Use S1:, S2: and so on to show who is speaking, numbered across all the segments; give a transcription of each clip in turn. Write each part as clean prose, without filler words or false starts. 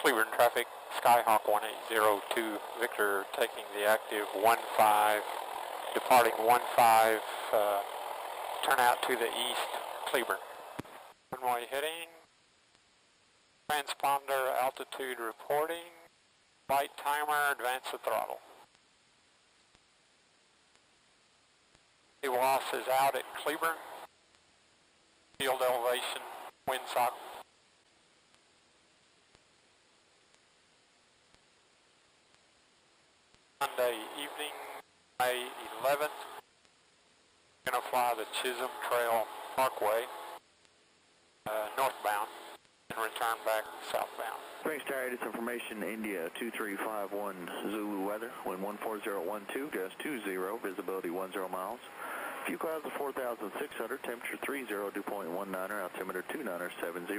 S1: Cleburne traffic, Skyhawk 1802 Victor taking the active 15, departing 15, turn out to the east, Cleburne. Runway heading, transponder altitude reporting, flight timer, advance the throttle. WAS is out at Cleburne, field elevation, windsock. Monday evening, May 11th, going to fly the Chisholm Trail Parkway northbound and return back southbound.
S2: Range Tarrant, information India 2351 Zulu weather, wind 14012, gust 20, visibility 10 miles. Few clouds of 4,600, temperature 30, dew point 19er, altimeter 29er 70.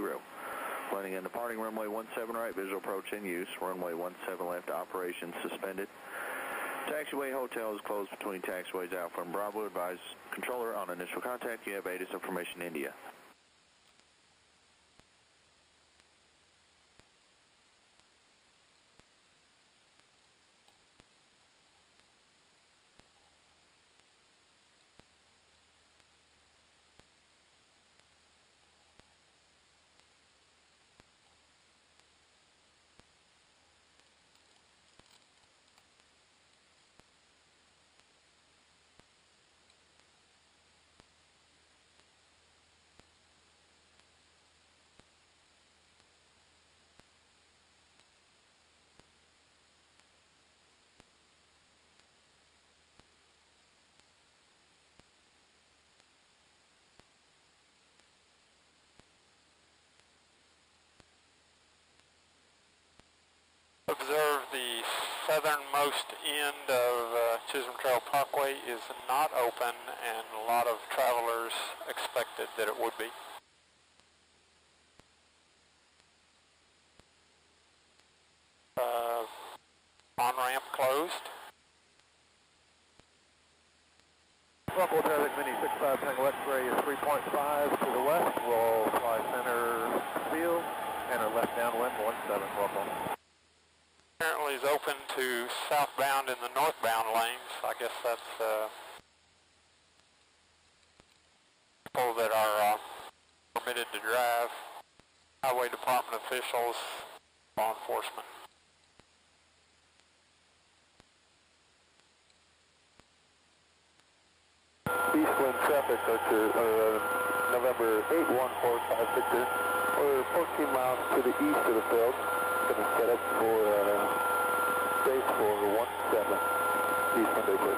S2: Landing and departing runway 17 right, visual approach in use, runway 17 left, operation suspended. Taxiway hotel is closed between taxiways Alpha and Bravo. Advise controller on initial contact. You have ATIS information India.
S1: Observe the southernmost end of Chisholm Trail Parkway is not open, and a lot of travelers expected that it would be. On-ramp closed.
S3: Local traffic, Mini 65 Tango X-ray is 3.5 to the west. We'll fly center field, enter left downwind 17 local.
S1: Apparently is open to southbound in the northbound lanes. I guess that's people that are permitted to drive, highway department officials, law enforcement.
S3: Eastwind traffic, November 8145 Victor. We're 14 miles to the east of the field. Going to set up for base for 17 Eastwind Airport.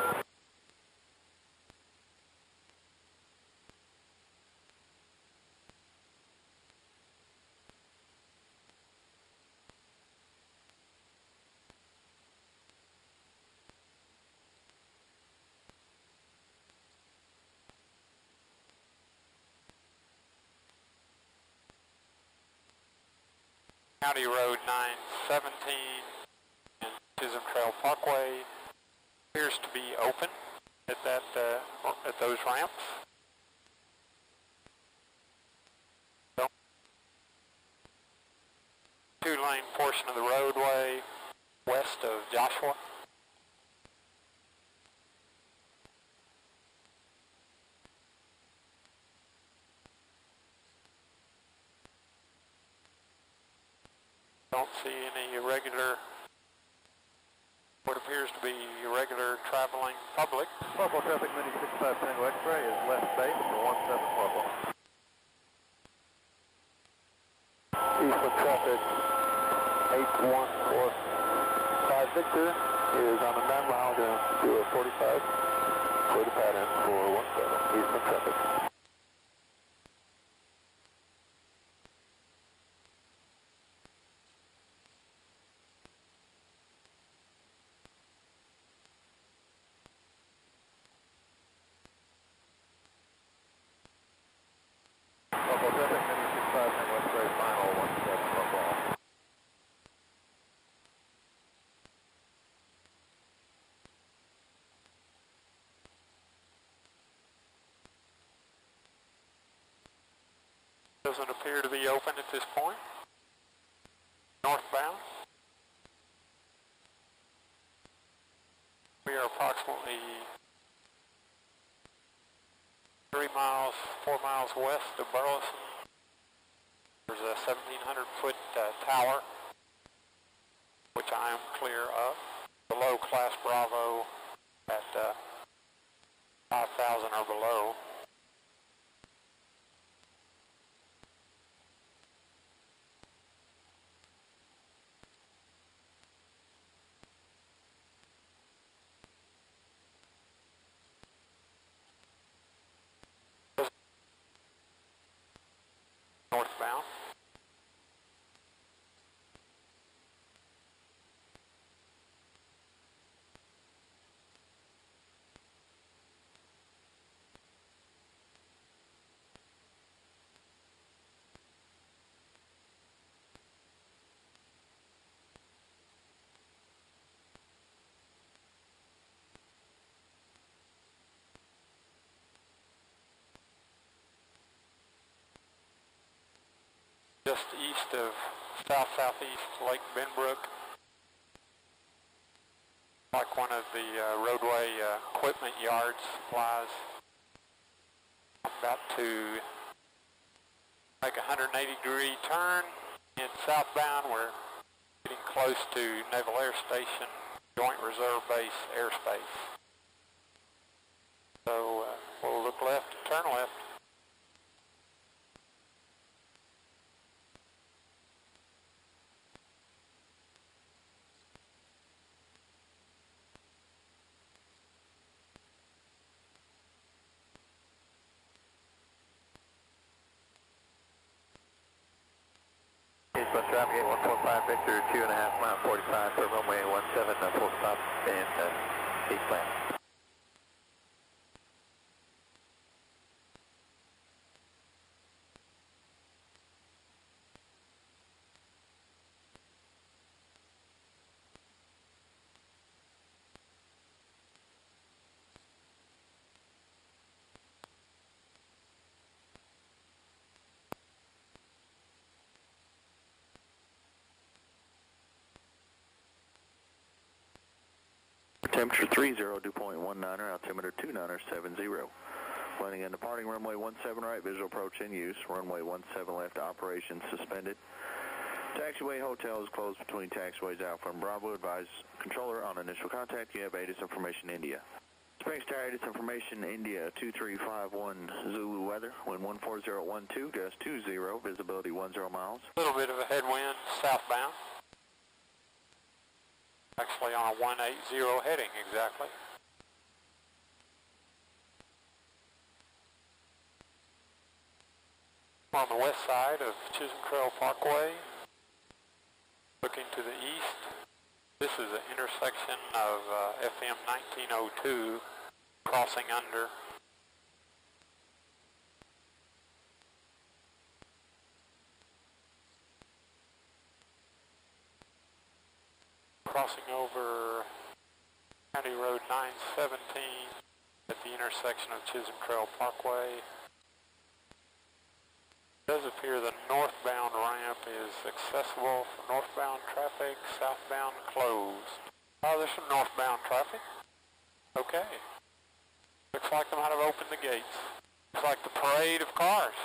S1: County Road 917 and Chisholm Trail Parkway appears to be open at at those ramps. Two-lane portion of the roadway west of Joshua. Don't see any irregular, what appears to be irregular traveling public.
S3: Local traffic, Mini 65 Tango X-ray is left base for 17 local. Eastwind traffic, 8145 Victor is on a 9 mile down to a 45. Clear the pattern for 17 Eastwind traffic. Local traffic, Mini 65 Tango X-ray, final 17 local.
S1: Doesn't appear to be open at this point. Northbound. southwest of Burleson. There's a 1,700-foot tower, which I am clear of. Below Class Bravo at 5,000 or below. Northbound. Just east of south-southeast Lake Benbrook, like one of the roadway equipment yards supplies. I'm about to make a 180-degree turn in southbound. We're getting close to Naval Air Station, Joint Reserve Base airspace. So we'll look left and turn left.
S3: Eastbound traffic gate 145 Victor, 2.5 mile 45 for runway 17, full stop and eastbound.
S2: Temperature 30, dew point 19er, altimeter 2970. Landing and departing runway 17 right, visual approach in use. Runway 17 left, operation suspended. Taxiway hotel is closed between taxiways Alpha and Bravo. Advise controller on initial contact. You have ATIS information India. Springs Tower, ATIS information India 2351 Zulu weather. Wind 14012, gust 20, visibility 10 miles.
S1: A little bit of a headwind southbound. Actually on a 180 heading exactly. On the west side of Chisholm Trail Parkway, looking to the east. This is an intersection of FM 1902 crossing under. Crossing over County Road 917 at the intersection of Chisholm Trail Parkway. It does appear the northbound ramp is accessible for northbound traffic, southbound closed. Oh, there's some northbound traffic. Okay. Looks like they might have opened the gates. Looks like the parade of cars.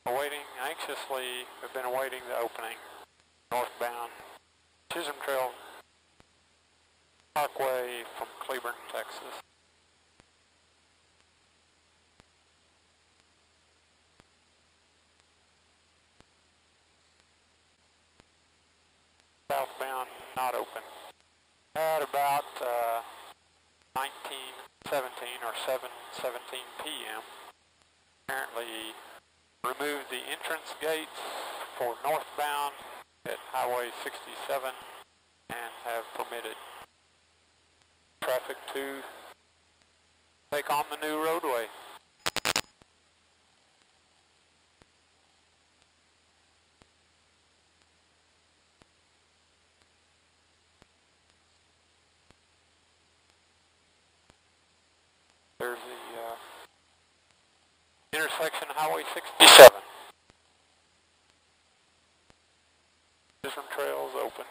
S1: Awaiting anxiously, have been awaiting the opening. Northbound Chisholm Trail Parkway from Cleburne, Texas. Southbound not open. At about 19:17 or 7:17 p.m. Apparently removed the entrance gates for northbound at Highway 67 and have permitted traffic to take on the new roadway. There's the intersection Highway 67. Chisholm Trail's open.